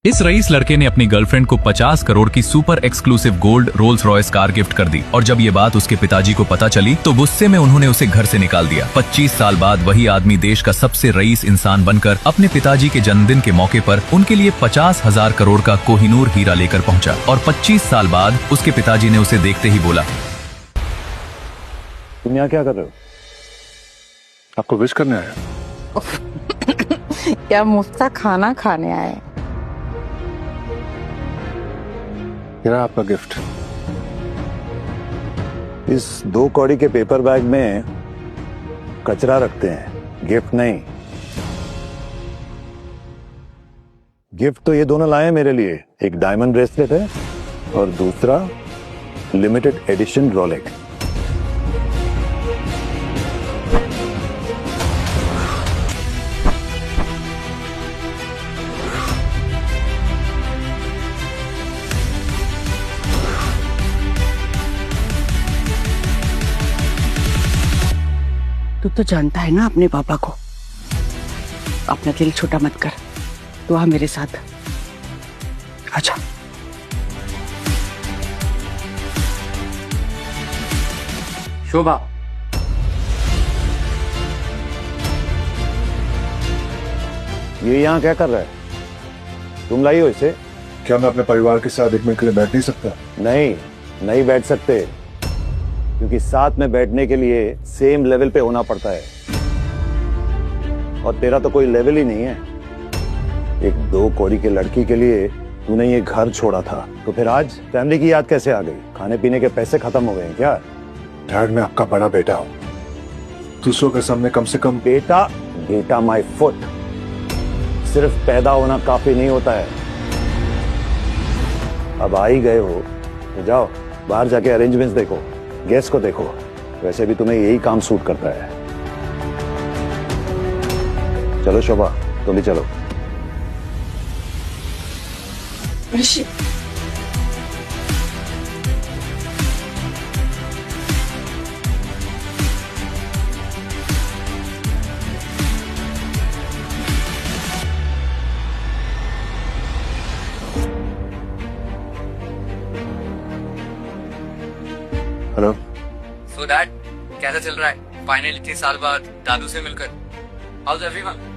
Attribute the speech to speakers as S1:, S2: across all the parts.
S1: इस रईस लड़के ने अपनी गर्लफ्रेंड को 50 करोड़ की super exclusive gold Rolls Royce car gift कर दी और जब ये बात उसके पिताजी को पता चली तो गुस्से में उन्होंने उसे घर से निकाल दिया। 25 साल बाद वही आदमी देश का सबसे रईस इंसान बनकर अपने पिताजी के जन्मदिन के मौके पर उनके लिए 50,000 करोड़ का कोहिनूर हीरा लेकर पहुंचा और 25 साल बाद उसके पिताजी ने उसे देखते ही बोला,
S2: तुम यहाँ क्या कर रहे हो?
S3: आपको विश करने आया।
S4: क्या मुफ्त का खाना खाने आए?
S3: मेरा आपका गिफ्ट।
S2: इस 2 कौड़ी के पेपर बैग में कचरा रखते हैं, गिफ्ट नहीं। गिफ्ट तो ये दोनों लाए हैं मेरे लिए, एक डायमंड ब्रेसलेट है और दूसरा लिमिटेड एडिशन रोलेक्स।
S4: तू तो जानता है ना अपने पापा को। अपना दिल छोटा मत कर, तू आ मेरे साथ। अच्छा
S5: शोभा,
S2: ये यहाँ क्या कर रहा है? तुम लाई हो इसे?
S3: क्या मैं अपने परिवार के साथ 1 मिनट के लिए बैठ नहीं सकता?
S2: नहीं बैठ सकते, क्योंकि साथ में बैठने के लिए सेम लेवल पे होना पड़ता है और तेरा तो कोई लेवल ही नहीं है। एक 2 कौड़ी के लड़की के लिए तूने ये घर छोड़ा था, तो फिर आज फैमिली की याद कैसे आ गई? खाने पीने के पैसे खत्म हो गए हैं क्या?
S3: डैड, मैं आपका बड़ा बेटा हूँ। दूसरों के सामने कम से कम
S2: बेटा माय फुट। सिर्फ पैदा होना काफी नहीं होता है। अब आ ही गए हो तो जाओ बाहर जाके अरेंजमेंट्स देखो, गेस्ट को देखो। वैसे भी तुम्हें यही काम सूट करता है। चलो शोभा, तुम भी चलो।
S4: ऋषि,
S3: हेलो।
S5: सो दैट कैसा चल रहा है? फाइनली 3 साल बाद दादू से मिलकर। House everyone?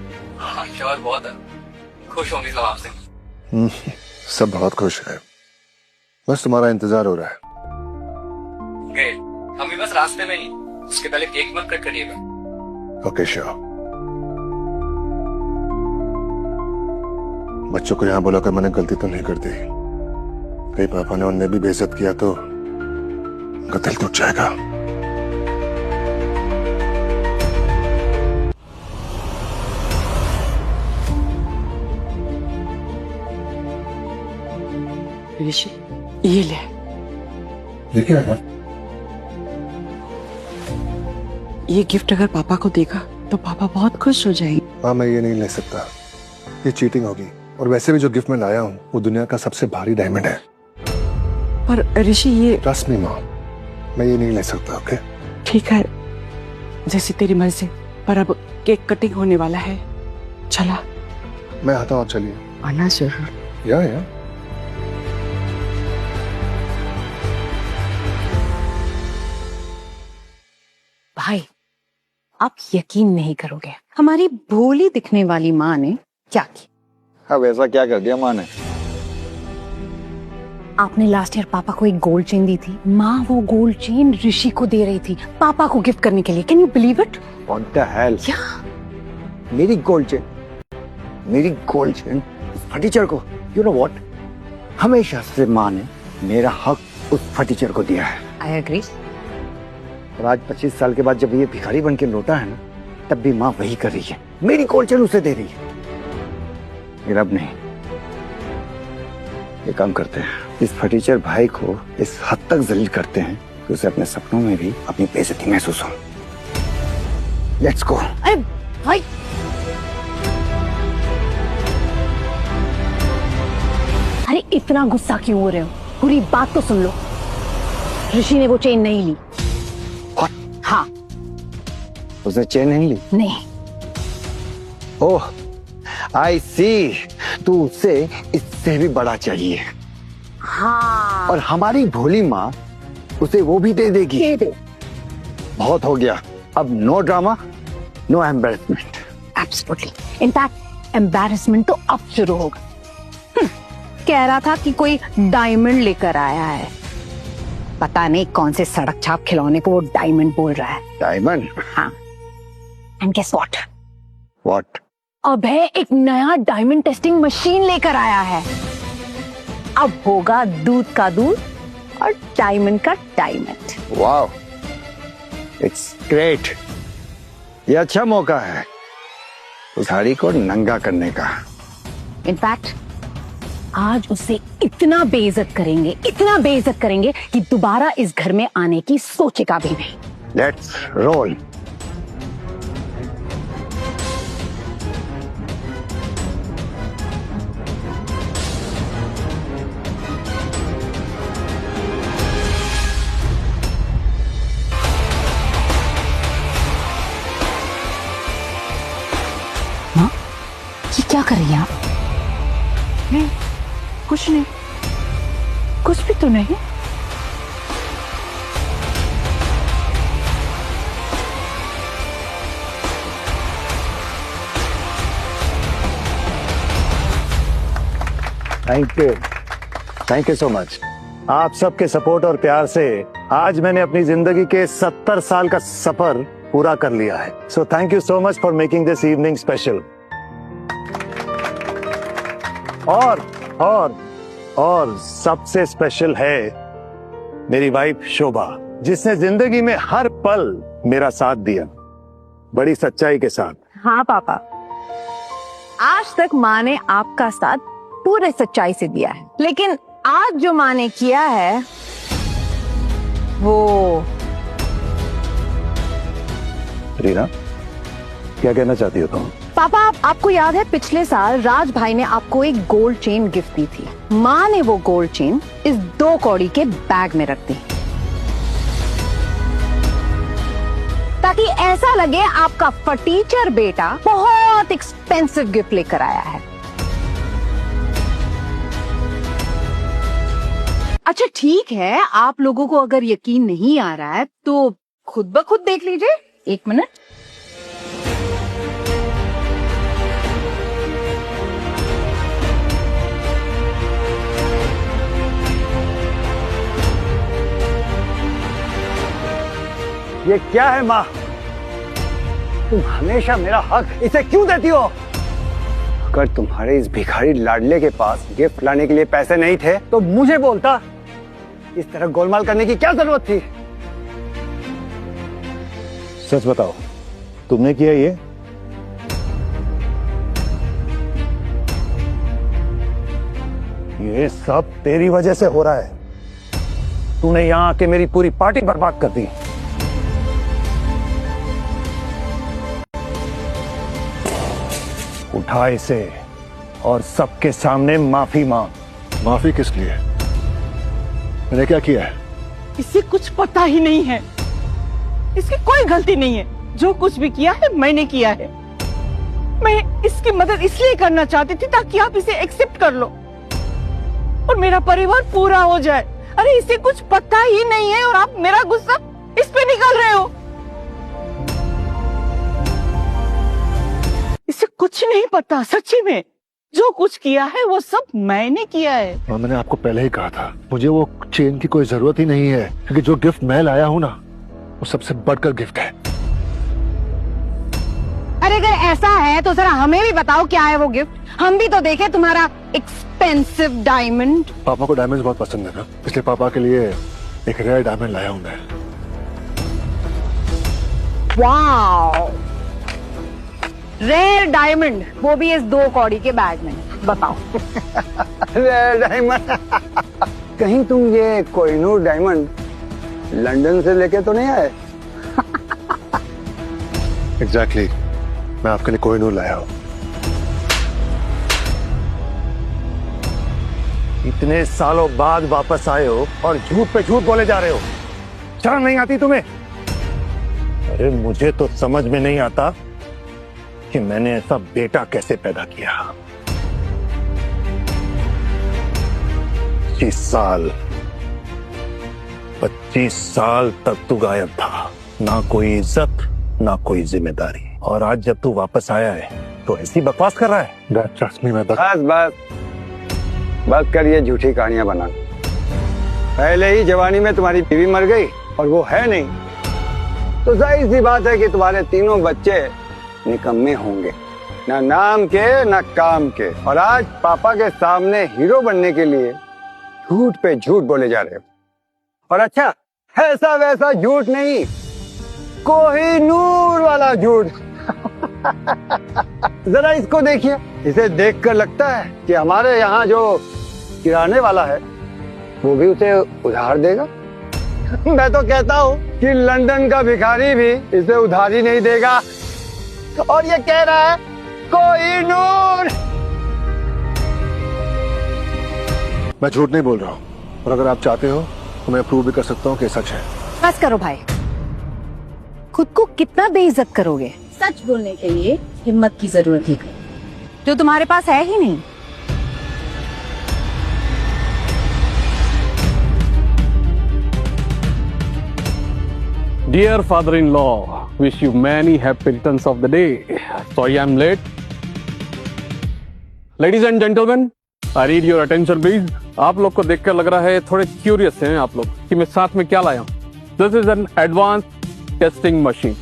S5: श्योर बहुत है, खुश होंगे सब आपसे।
S3: सब बहुत खुश है, बस तुम्हारा इंतजार हो रहा है।
S5: ग्रेट, हम भी बस रास्ते में ही। उसके पहले केक मत कट करिएगा।
S3: Okay sure. बच्चों को यहाँ बुलाकर मैंने गलती तो नहीं कर दी। कहीं पापा ने उन्हें भी बेइज्जत किया तो उनका दिल टूट जाएगा।
S4: ऋषि, ये ले।
S3: ये क्या है?
S4: ये गिफ्ट अगर पापा को देगा तो पापा बहुत खुश हो जाएंगे।
S3: हाँ, मैं ये नहीं ले सकता, ये चीटिंग होगी। और वैसे भी जो गिफ्ट मैं लाया हूँ वो दुनिया का सबसे भारी डायमंड है।
S4: पर ऋषि, ये
S3: ट्रस्ट मी माँ, मैं ये नहीं ले सकता। ओके
S4: ठीक है, जैसी तेरी मर्जी। पर अब केक कटिंग होने वाला है। चला,
S3: मैं आता हूँ, चलिए।
S4: आना जरूर।
S3: या
S6: भाई, आप यकीन नहीं करोगे, हमारी भोली दिखने वाली माँ ने क्या की।
S2: अब ऐसा क्या कर दिया माँ ने?
S6: आपने लास्ट ईयर पापा को एक गोल्ड चेन दी थी। माँ वो गोल्ड चेन ऋषि को दे रही थी पापा को गिफ्ट करने के लिए। Can you believe it?
S2: What the hell?
S6: क्या?
S2: मेरी गोल्ड चेन फर्नीचर को? यू नो व्हाट, हमेशा से माँ ने मेरा हक उस फर्नीचर को दिया है।
S6: I agree.
S2: और आज 25 साल के बाद जब ये भिखारी बन के लौटा है ना, तब भी माँ वही कर रही है, मेरी गोल्ड चेन उसे दे रही है। मेरा अब नहीं। ये काम करते हैं, इस फर्नीचर भाई को इस हद तक जलील करते हैं कि उसे अपने सपनों में भी अपनी बेइज्जती महसूस हो। Let's go.
S6: अरे भाई, अरे इतना गुस्सा क्यों हो रहे हो? पूरी बात तो सुन लो। ऋषि ने वो चेन नहीं ली।
S2: What?
S6: हाँ।
S2: उसने चेन नहीं ली?
S6: नहीं।
S2: ओह, आई सी।
S7: तो उससे इससे भी बड़ा चाहिए।
S6: हाँ
S7: और हमारी भोली माँ उसे वो भी दे देगी।
S6: ये दे।
S7: बहुत हो गया, अब no drama, no embarrassment.
S6: Absolutely, in fact embarrassment तो अब शुरू होगा। कह रहा था कि कोई डायमंड लेकर आया है, पता नहीं कौन से सड़क छाप खिलौने को वो डायमंड बोल रहा है।
S7: डायमंड?
S6: हाँ, एंड गेस व्हाट?
S7: व्हाट?
S6: अभय एक नया डायमंड टेस्टिंग मशीन लेकर आया है। अब होगा दूध का दूध और डायमंड का डायमंड।
S7: Wow, it's great. ये अच्छा मौका है उस हाड़ी को नंगा करने का।
S6: इनफैक्ट आज उसे इतना बेइज्जत करेंगे कि दोबारा इस घर में आने की सोचेगा भी नहीं।
S7: Let's roll.
S6: माँ, ये क्या कर रही है आप? नहीं, कुछ नहीं, कुछ भी तो नहीं।
S2: Thank you so much. आप सबके सपोर्ट और प्यार से आज मैंने अपनी जिंदगी के 70 साल का सफर पूरा कर लिया है। So thank you so much for making this evening special. और सबसे स्पेशल है मेरी वाइफ शोभा, जिसने जिंदगी में हर पल मेरा साथ दिया, बड़ी सच्चाई के साथ।
S6: हाँ पापा, आज तक माँ ने आपका साथ पूरे सच्चाई से दिया है, लेकिन आज जो माँ ने किया है वो।
S2: रीना, क्या कहना चाहती हो तुम?
S6: पापा, आपको याद है पिछले साल राज भाई ने आपको एक गोल्ड चेन गिफ्ट दी थी। माँ ने वो गोल्ड चेन इस 2 कौड़ी के बैग में रख दी, ताकि ऐसा लगे आपका फटीचर बेटा बहुत एक्सपेंसिव गिफ्ट लेकर आया है। अच्छा ठीक है, आप लोगों को अगर यकीन नहीं आ रहा है तो खुद ब खुद देख लीजिए। 1 मिनट।
S2: ये क्या है माँ? तुम हमेशा मेरा हक इसे क्यों देती हो?
S7: अगर तुम्हारे इस भिखारी लाडले के पास गिफ्ट लाने के लिए पैसे नहीं थे तो मुझे बोलता। इस तरह गोलमाल करने की क्या जरूरत थी?
S2: सच बताओ, तुमने किया ये? ये सब तेरी वजह से हो रहा है। तूने यहां आके मेरी पूरी पार्टी बर्बाद कर दी। उठा इसे और सबके सामने माफी मांग।
S3: माफी किस लिए? मैंने क्या किया है?
S4: इसे कुछ पता ही नहीं है, इसकी कोई गलती नहीं है। जो कुछ भी किया है मैंने किया है। मैं इसकी मदद इसलिए करना चाहती थी ताकि आप इसे एक्सेप्ट कर लो और मेरा परिवार पूरा हो जाए। अरे इसे कुछ पता ही नहीं है और आप मेरा गुस्सा इस पे निकाल रहे हो। इसे कुछ नहीं पता, सच्ची में। जो कुछ किया है वो सब मैंने किया है।
S3: और मैंने आपको पहले ही कहा था, मुझे वो चेन की कोई जरूरत ही नहीं है, क्योंकि जो गिफ्ट मैं लाया हूँ ना, वो सबसे बढ़कर गिफ्ट है।
S6: अरे अगर ऐसा है तो जरा हमें भी बताओ क्या है वो गिफ्ट। हम भी तो देखें तुम्हारा एक्सपेंसिव डायमंड।
S3: पापा को डायमंड्स बहुत पसंद है ना, इसलिए पापा के लिए एक रेयर डायमंड लाया हूँ मैं।
S6: वाओ, रेयर डायमंड, वो भी इस 2 कौड़ी के बैग में। बताओ।
S7: Rare diamond? कहीं तुम ये कोहिनूर डायमंड लंदन से लेके तो नहीं आए?
S3: एग्जैक्टली, मैं आपके लिए कोहिनूर लाया हूँ।
S2: इतने सालों बाद वापस आए हो और झूठ पे झूठ बोले जा रहे हो। शर्म नहीं आती तुम्हें? अरे मुझे तो समझ में नहीं आता कि मैंने ऐसा बेटा कैसे पैदा किया। 25 साल तक तू गायब था, ना कोई इज्जत ना कोई जिम्मेदारी, और आज जब तू वापस आया है तो ऐसी बकवास कर रहा है।
S3: डैड ट्रस्ट मी, मैं
S7: बस कर ये झूठी कहानियां बनाना। पहले ही जवानी में तुम्हारी बीवी मर गई और वो है नहीं, तो जाहिर सी बात है कि तुम्हारे तीनों बच्चे निकम्मे होंगे, ना नाम के ना काम के। और आज पापा के सामने हीरो बनने के लिए झूठ पे झूठ बोले जा रहे हो। और अच्छा, ऐसा वैसा झूठ नहीं, कोहिनूर वाला झूठ। जरा इसको देखिए, इसे देखकर लगता है कि हमारे यहाँ जो किराने वाला है वो भी उसे उधार देगा। मैं तो कहता हूँ कि लंदन का भिखारी भी इसे उधारी नहीं देगा, और ये कह रहा है कोहिनूर।
S3: मैं झूठ नहीं बोल रहा हूँ, और अगर आप चाहते हो तो मैं प्रूव भी कर सकता हूँ कि सच है।
S6: बस करो भाई, खुद को कितना बेइज्जत करोगे?
S8: सच बोलने के लिए हिम्मत की जरूरत है,
S6: जो तुम्हारे पास है ही नहीं।
S9: Dear father-in-law, wish you many happy returns of the day. Sorry I'm late. Ladies and gentlemen, I need your attention please. आप लोग को देखकर लग रहा है थोड़े क्यूरियस हैं आप लोग कि मैं साथ में क्या लाया हूँ। This is an advanced testing machine,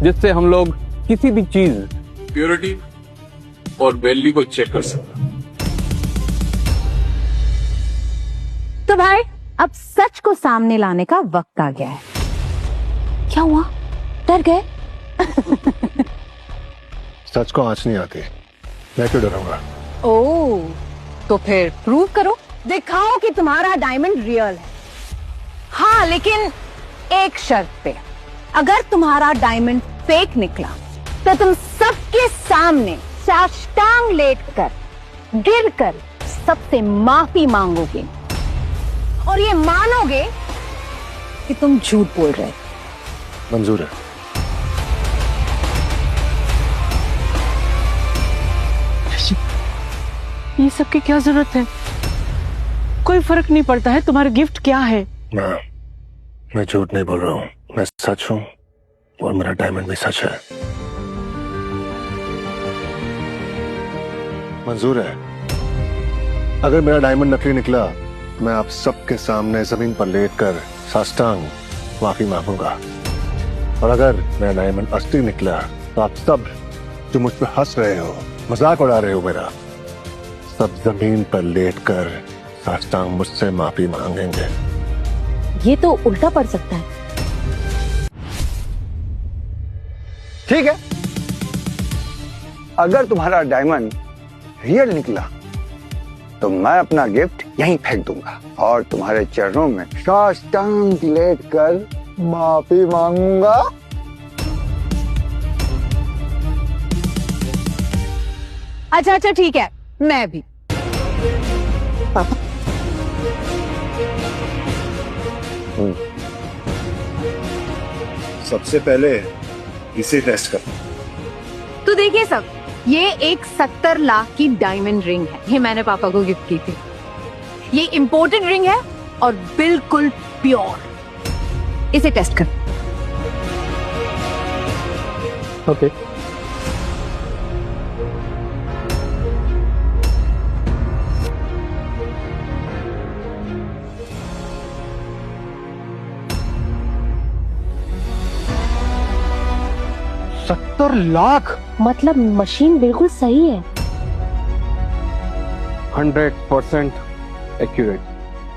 S9: जिससे हम लोग किसी भी चीज प्योरिटी और वैल्यू को चेक कर सकते हैं।
S6: तो भाई अब सच को सामने लाने का वक्त आ गया है। क्या हुआ, डर गए?
S3: सच को आंच नहीं आती, मैं क्यों डरूंगा?
S6: ओह, तो फिर प्रूव करो, दिखाओ कि तुम्हारा डायमंड रियल है। हाँ, लेकिन एक शर्त पे, अगर तुम्हारा डायमंड फेक निकला तो तुम सबके सामने साष्टांग लेटकर गिरकर सबसे माफी मांगोगे और ये मानोगे कि तुम झूठ बोल रहे हो।
S3: मंजूर है।
S4: ये सब की क्या जरूरत है? कोई फर्क नहीं पड़ता है तुम्हारा गिफ्ट क्या है।
S3: मैं झूठ नहीं बोल रहा हूँ, मैं सच हूँ, और मेरा डायमंड भी सच है। मंजूर है। अगर मेरा डायमंड नकली निकला, मैं आप सबके सामने जमीन पर लेटकर साष्टांग माफी मांगूंगा, और अगर मेरा डायमंड असली निकला तो आप सब जो मुझ पर हंस रहे हो, मजाक उड़ा रहे हो मेरा, सब जमीन पर लेटकर साष्टांग मुझसे माफी मांगेंगे।
S8: ये तो उल्टा पड़ सकता है।
S7: ठीक है, अगर तुम्हारा डायमंड रियल निकला तो मैं अपना गिफ्ट यहीं फेंक दूंगा और तुम्हारे चरणों में साष्टांग लेटकर माफी मांगूंगा।
S6: अच्छा अच्छा ठीक है, मैं भी।
S3: सबसे पहले इसे टेस्ट कर।
S6: तो देखिए सब, ये एक 70 लाख की डायमंड रिंग है, ये मैंने पापा को गिफ्ट की थी। ये इंपोर्टेड रिंग है और बिल्कुल प्योर। इसे टेस्ट कर।
S9: ओके। $70
S8: मतलब मशीन बिल्कुल सही है।
S9: 100% एक्यूरेट।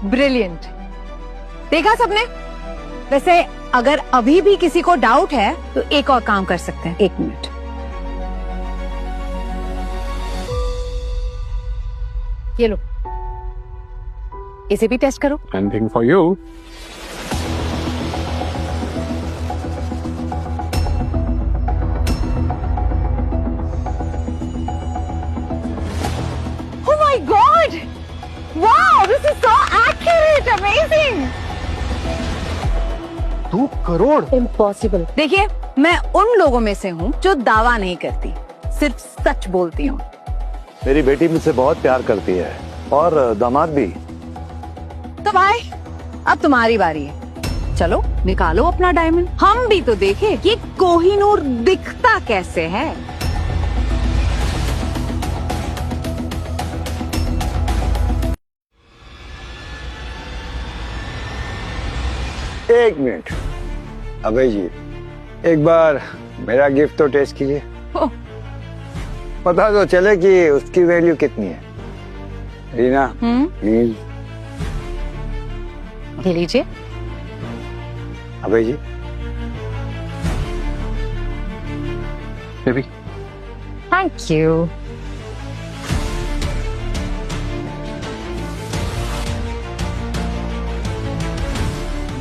S6: ब्रिलियंट। देखा सबने? वैसे अगर अभी भी किसी को डाउट है तो एक और काम कर सकते हैं। 1 मिनट। ये लो, इसे भी टेस्ट करो।
S9: Anything for you.
S4: Oh my God! Wow, this is so accurate, amazing!
S3: 2 crore?
S8: Impossible.
S6: देखिए, मैं उन लोगों में से हूँ जो दावा नहीं करती, सिर्फ सच बोलती हूँ।
S2: मेरी बेटी मुझसे बहुत प्यार करती है, और दामाद भी।
S6: तो भाई अब तुम्हारी बारी है, चलो निकालो अपना डायमंड, हम भी तो देखें कि कोहिनूर दिखता कैसे है।
S7: एक मिनट, अभय जी एक बार मेरा गिफ्ट तो टेस्ट कीजिए, पता तो चले कि उसकी वैल्यू कितनी है। रीना प्लीज।
S6: ये लीजिए।
S7: Abhay ji
S9: baby
S6: thank you.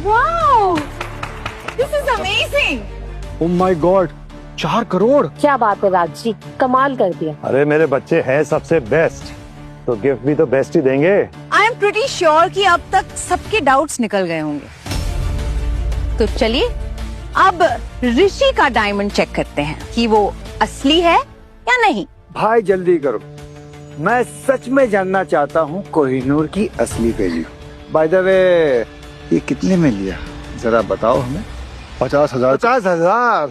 S6: Wow, this is amazing.
S3: Oh my god, 4 crore.
S8: क्या बात है राज जी, कमाल कर दिया।
S2: अरे मेरे बच्चे हैं सबसे बेस्ट, तो गिफ्ट भी तो बेस्ट ही देंगे।
S6: आई एम प्रिटी श्योर कि अब तक सबके डाउट्स निकल गए होंगे। तो चलिए अब ऋषि का डायमंड चेक करते हैं कि वो असली है या नहीं।
S7: भाई जल्दी करो, मैं सच में जानना चाहता हूँ कोहिनूर की असली वैल्यू। बाय द वे ये कितने में लिया जरा बताओ हमें।
S3: 50,000।
S7: 50,000।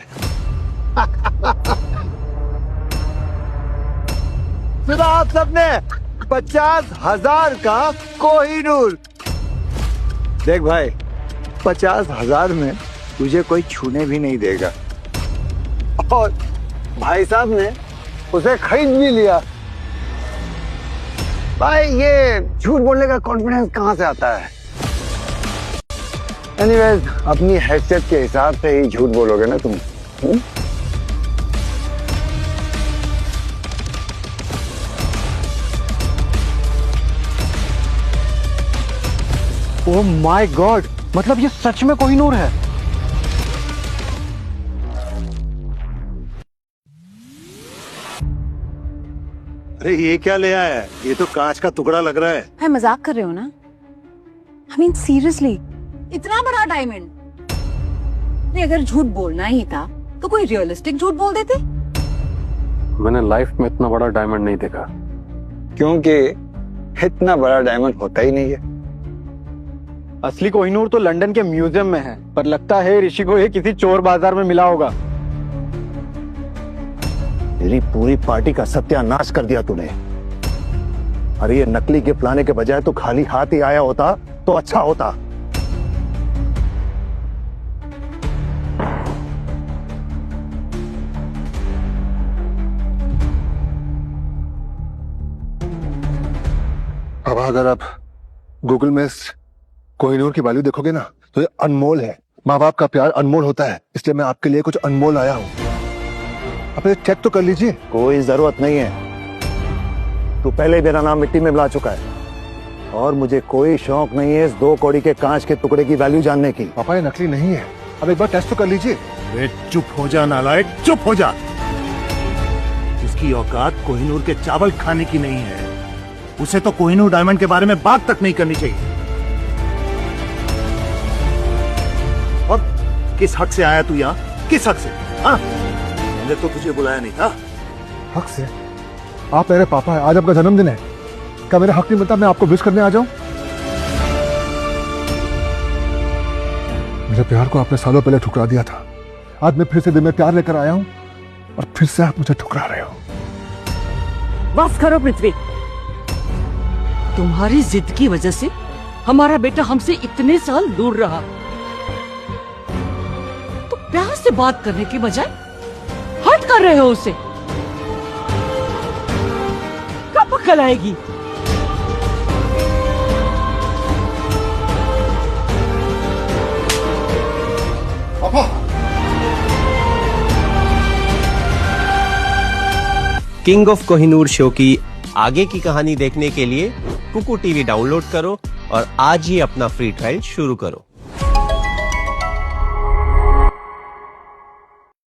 S7: फिर आप सबने 50,000 का कोहिनूर। देख भाई 50,000 में तुझे कोई छूने भी नहीं देगा, और भाई साहब ने उसे खरीद भी लिया। भाई ये झूठ बोलने का कॉन्फिडेंस कहाँ से आता है? एनीवेज अपनी हैसियत के हिसाब से ही झूठ बोलोगे ना तुम।
S3: ओह माय गॉड, मतलब ये सच में कोहिनूर है?
S2: अरे ये क्या ले आया है? ये तो कांच का टुकड़ा लग रहा है।
S6: मैं मजाक कर रहे हो ना? आई मीन सीरियसली, इतना बड़ा डायमंड। नहीं, अगर झूठ बोलना ही था तो कोई रियलिस्टिक झूठ बोल देते।
S9: मैंने लाइफ में इतना बड़ा डायमंड नहीं देखा।
S7: क्योंकि इतना बड़ा डायमंड होता ही नहीं है।
S10: असली कोहिनूर तो लंदन के म्यूजियम में है, पर लगता है ऋषि को ये किसी चोर बाजार में मिला होगा।
S2: मेरी पूरी पार्टी का सत्यानाश कर दिया तूने। अरे ये नकली गिफ्ट लाने के बजाय तो खाली हाथ ही आया होता तो अच्छा होता।
S3: अब अगर आप गूगल में इस कोहिनूर की वैल्यू देखोगे ना तो ये अनमोल है। माँ बाप का प्यार अनमोल होता है, इसलिए मैं आपके लिए कुछ अनमोल आया हूँ। आप ये चेक तो कर लीजिए।
S2: कोई जरूरत नहीं है, तू पहले ही मेरा नाम मिट्टी में मिला चुका है, और मुझे कोई शौक नहीं है इस 2 कौड़ी के कांच के टुकड़े की वैल्यू जानने की।
S3: पापा ये नकली नहीं है, अब एक बार टेस्ट तो कर लीजिए।
S2: वे चुप हो जा नालायक, चुप हो जा। जिसकी औकात कोहिनूर के चावल खाने की नहीं है, उसे तो कोहिनूर डायमंड के बारे में बात तक नहीं करनी चाहिए। और किस हक से आया तू यहाँ? किस हक से? हाँ, मैंने तो तुझे बुलाया नहीं था।
S3: हक से? आप मेरे पापा हैं, आज आपका जन्मदिन है, क्या मेरा हक नहीं बनता मैं आपको विश करने आ जाऊं? मेरे प्यार को आपने सालों पहले ठुकरा दिया था, आज मैं फिर से दिल में प्यार लेकर आया हूं और फिर से आप मुझे ठुकरा रहे हो।
S4: बस करो पृथ्वी, तुम्हारी जिद की वजह से हमारा बेटा हमसे इतने साल दूर रहा। तो प्यार से बात करने के बजाय हट कर रहे हो उसे। कब अक्ल आएगी?
S3: पापा,
S11: किंग ऑफ कोहिनूर शो की आगे की कहानी देखने के लिए कुकू टीवी डाउनलोड करो और आज ही अपना फ्री ट्रायल शुरू करो।